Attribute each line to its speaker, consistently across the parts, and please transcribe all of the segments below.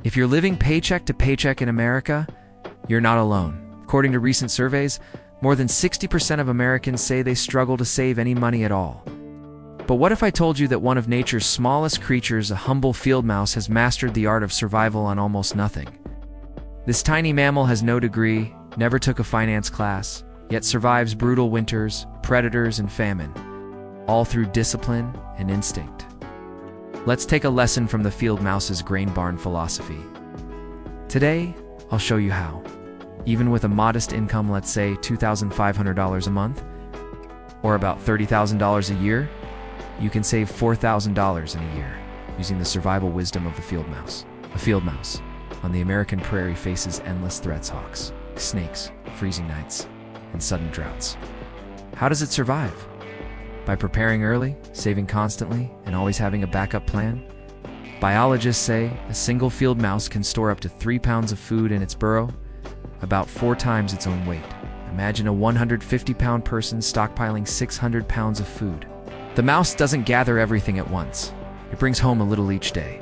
Speaker 1: If you're living paycheck to paycheck in America, you're not alone. According to recent surveys, more than 60% of Americans say they struggle to save any money at all. But what if I told you that one of nature's smallest creatures, a humble field mouse, has mastered the art of survival on almost nothing? This tiny mammal has no degree, never took a finance class, yet survives brutal winters, predators, and famine, all through discipline and instinct. Let's take a lesson from the field mouse's grain barn philosophy. Today, I'll show you how. Even with a modest income, let's say $2,500 a month, or about $30,000 a year, you can save $4,000 in a year using the survival wisdom of the field mouse. A field mouse on the American prairie faces endless threats: hawks, snakes, freezing nights, and sudden droughts. How does it survive? By preparing early, saving constantly, and always having a backup plan. Biologists say a single field mouse can store up to 3 pounds of food in its burrow, about 4 times its own weight. Imagine a 150-pound person stockpiling 600 pounds of food. The mouse doesn't gather everything at once. It brings home a little each day.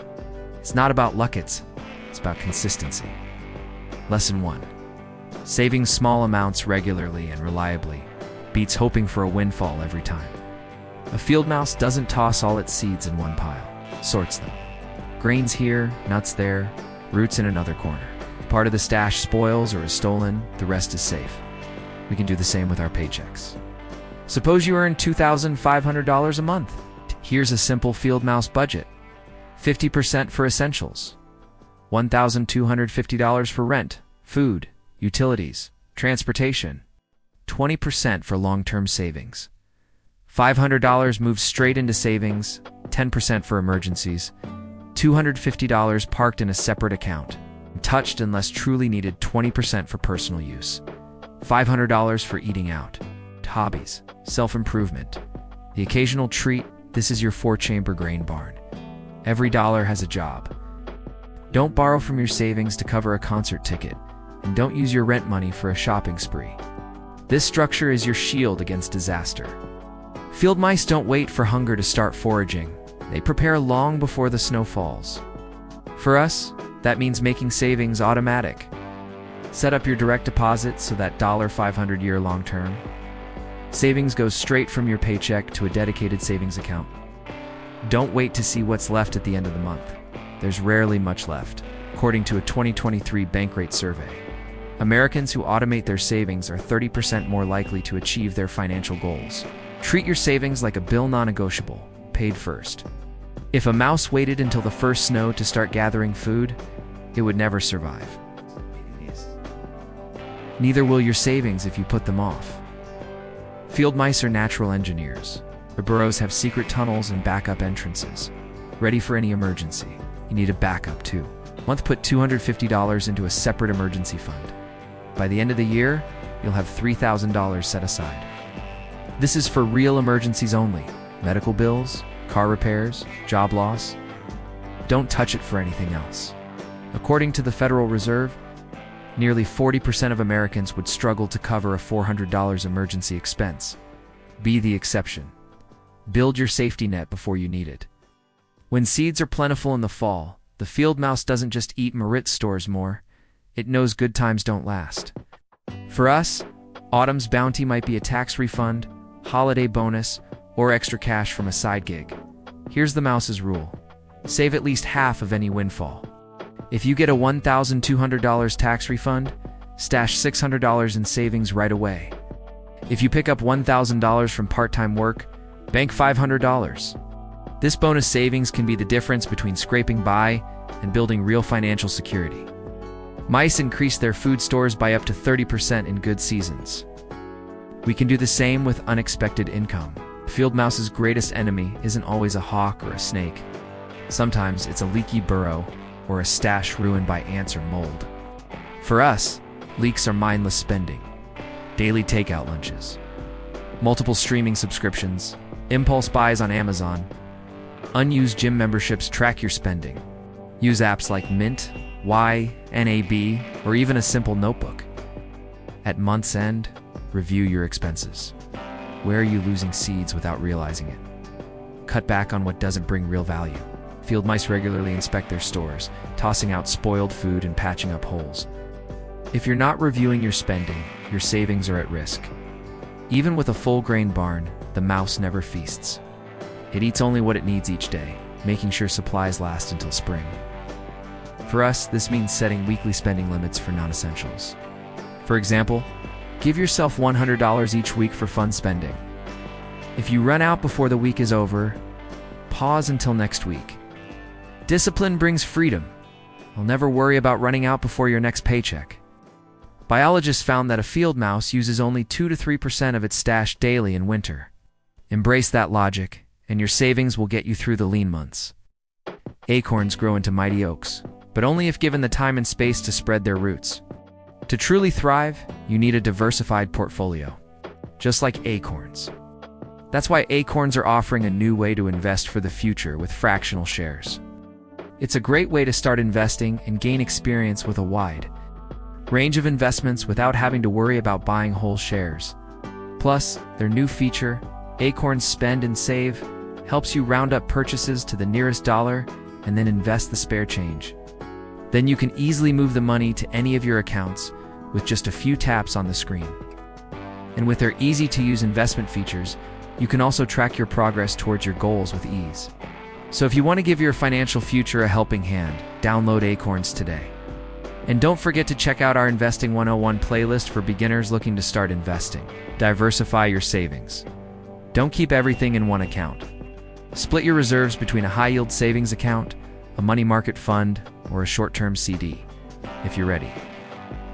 Speaker 1: It's not about luck, it's about consistency. Lesson 1. Saving small amounts regularly and reliably beats hoping for a windfall every time. A field mouse doesn't toss all its seeds in one pile, sorts them. Grains here, nuts there, roots in another corner. If part of the stash spoils or is stolen, the rest is safe. We can do the same with our paychecks. Suppose you earn $2,500 a month. Here's a simple field mouse budget. 50% for essentials, $1,250 for rent, food, utilities, transportation, 20% for long-term savings. $500 moves straight into savings, 10% for emergencies, $250 parked in a separate account, touched unless truly needed, 20% for personal use, $500 for eating out, hobbies, self-improvement, the occasional treat. This is your 4-chamber grain barn. Every dollar has a job. Don't borrow from your savings to cover a concert ticket, and don't use your rent money for a shopping spree. This structure is your shield against disaster. Field mice don't wait for hunger to start foraging. They prepare long before the snow falls. For us, that means making savings automatic. Set up your direct deposit so that $500 year long term. Savings goes straight from your paycheck to a dedicated savings account. Don't wait to see what's left at the end of the month. There's rarely much left, according to a 2023 Bankrate survey. Americans who automate their savings are 30% more likely to achieve their financial goals. Treat your savings like a bill, non-negotiable, paid first. If a mouse waited until the first snow to start gathering food, it would never survive. Neither will your savings if you put them off. Field mice are natural engineers. Their burrows have secret tunnels and backup entrances, ready for any emergency. You need a backup too. Month, put $250 into a separate emergency fund. By the end of the year, you'll have $3,000 set aside. This is for real emergencies only: medical bills, car repairs, job loss. Don't touch it for anything else. According to the Federal Reserve, nearly 40% of Americans would struggle to cover a $400 emergency expense. Be the exception. Build your safety net before you need it. When seeds are plentiful in the fall, the field mouse doesn't just eat Maritz stores more, it knows good times don't last. For us, autumn's bounty might be a tax refund, holiday bonus, or extra cash from a side gig. Here's the mouse's rule: save at least half of any windfall. If you get a $1,200 tax refund, stash $600 in savings right away. If you pick up $1,000 from part-time work, bank $500. This bonus savings can be the difference between scraping by and building real financial security. Mice increase their food stores by up to 30% in good seasons. We can do the same with unexpected income. Field mouse's greatest enemy isn't always a hawk or a snake. Sometimes it's a leaky burrow or a stash ruined by ants or mold. For us, leaks are mindless spending. Daily takeout lunches, multiple streaming subscriptions, impulse buys on Amazon, unused gym memberships. Track your spending. Use apps like Mint, YNAB, or even a simple notebook. At month's end, review your expenses. Where are you losing seeds without realizing it? Cut back on what doesn't bring real value. Field mice regularly inspect their stores, tossing out spoiled food and patching up holes. If you're not reviewing your spending, your savings are at risk. Even with a full-grain barn, the mouse never feasts. It eats only what it needs each day, making sure supplies last until spring. For us, this means setting weekly spending limits for non-essentials. For example, give yourself $100 each week for fun spending. If you run out before the week is over, pause until next week. Discipline brings freedom. You'll never worry about running out before your next paycheck. Biologists found that a field mouse uses only 2 to 3% of its stash daily in winter. Embrace that logic, and your savings will get you through the lean months. Acorns grow into mighty oaks, but only if given the time and space to spread their roots. To truly thrive, you need a diversified portfolio, just like acorns. That's why Acorns are offering a new way to invest for the future with fractional shares. It's a great way to start investing and gain experience with a wide range of investments without having to worry about buying whole shares. Plus, their new feature, Acorns Spend and Save, helps you round up purchases to the nearest dollar and then invest the spare change. Then you can easily move the money to any of your accounts with just a few taps on the screen. And with their easy-to-use investment features, you can also track your progress towards your goals with ease. So if you want to give your financial future a helping hand, download Acorns today. And don't forget to check out our Investing 101 playlist for beginners looking to start investing. Diversify your savings. Don't keep everything in one account. Split your reserves between a high-yield savings account, a money market fund, or a short-term CD. If you're ready,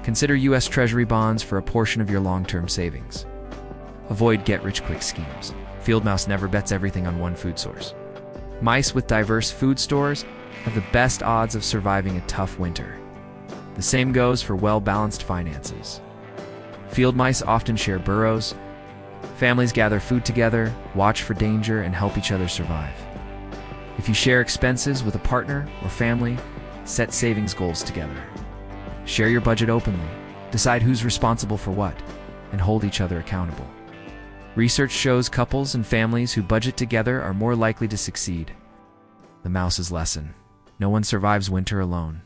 Speaker 1: consider U.S. Treasury bonds for a portion of your long-term savings. Avoid get-rich-quick schemes. Field mouse never bets everything on one food source. Mice with diverse food stores have the best odds of surviving a tough winter. The same goes for well-balanced finances. Field mice often share burrows. Families gather food together, watch for danger, and help each other survive. If you share expenses with a partner or family, set savings goals together. Share your budget openly, decide who's responsible for what, and hold each other accountable. Research shows couples and families who budget together are more likely to succeed. The mouse's lesson: no one survives winter alone.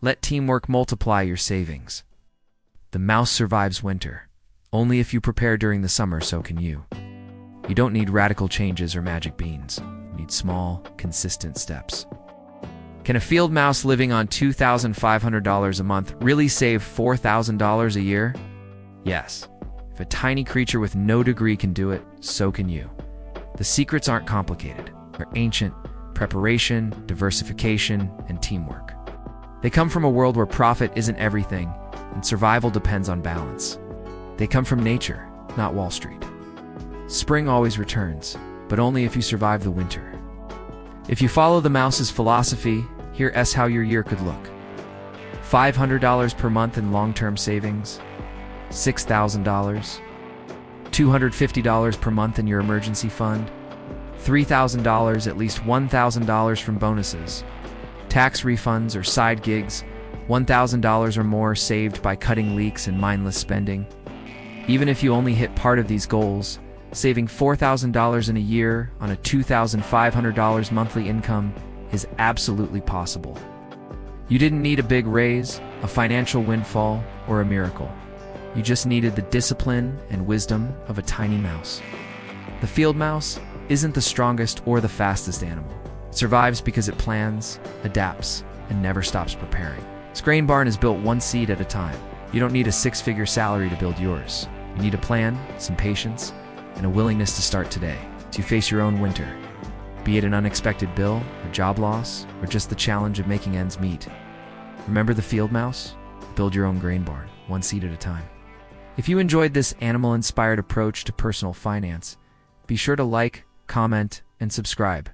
Speaker 1: Let teamwork multiply your savings. The mouse survives winter. Only if you prepare during the summer, so can you. You don't need radical changes or magic beans. You need small, consistent steps. Can a field mouse living on $2,500 a month really save $4,000 a year? Yes. If a tiny creature with no degree can do it, so can you. The secrets aren't complicated. They're ancient: preparation, diversification, and teamwork. They come from a world where profit isn't everything, and survival depends on balance. They come from nature, not Wall Street. Spring always returns, but only if you survive the winter. If you follow the mouse's philosophy, here's how your year could look. $500 per month in long-term savings, $6,000, $250 per month in your emergency fund, $3,000, at least $1,000 from bonuses, tax refunds or side gigs, $1,000 or more saved by cutting leaks and mindless spending. Even if you only hit part of these goals, saving $4,000 in a year on a $2,500 monthly income is absolutely possible. You didn't need a big raise, a financial windfall, or a miracle. You just needed the discipline and wisdom of a tiny mouse. The field mouse isn't the strongest or the fastest animal. It survives because it plans, adapts, and never stops preparing. Its grain barn is built one seed at a time. You don't need a six-figure salary to build yours. You need a plan, some patience, and a willingness to start today. To face your own winter, be it an unexpected bill, a job loss, or just the challenge of making ends meet. Remember the field mouse? Build your own grain barn, one seed at a time. If you enjoyed this animal-inspired approach to personal finance, be sure to like, comment, and subscribe.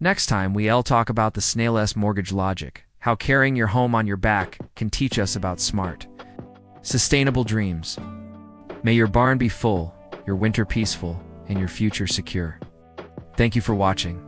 Speaker 1: Next time, we'll talk about the snail's mortgage logic, how carrying your home on your back can teach us about smart, sustainable dreams. May your barn be full, your winter peaceful, and your future secure. Thank you for watching.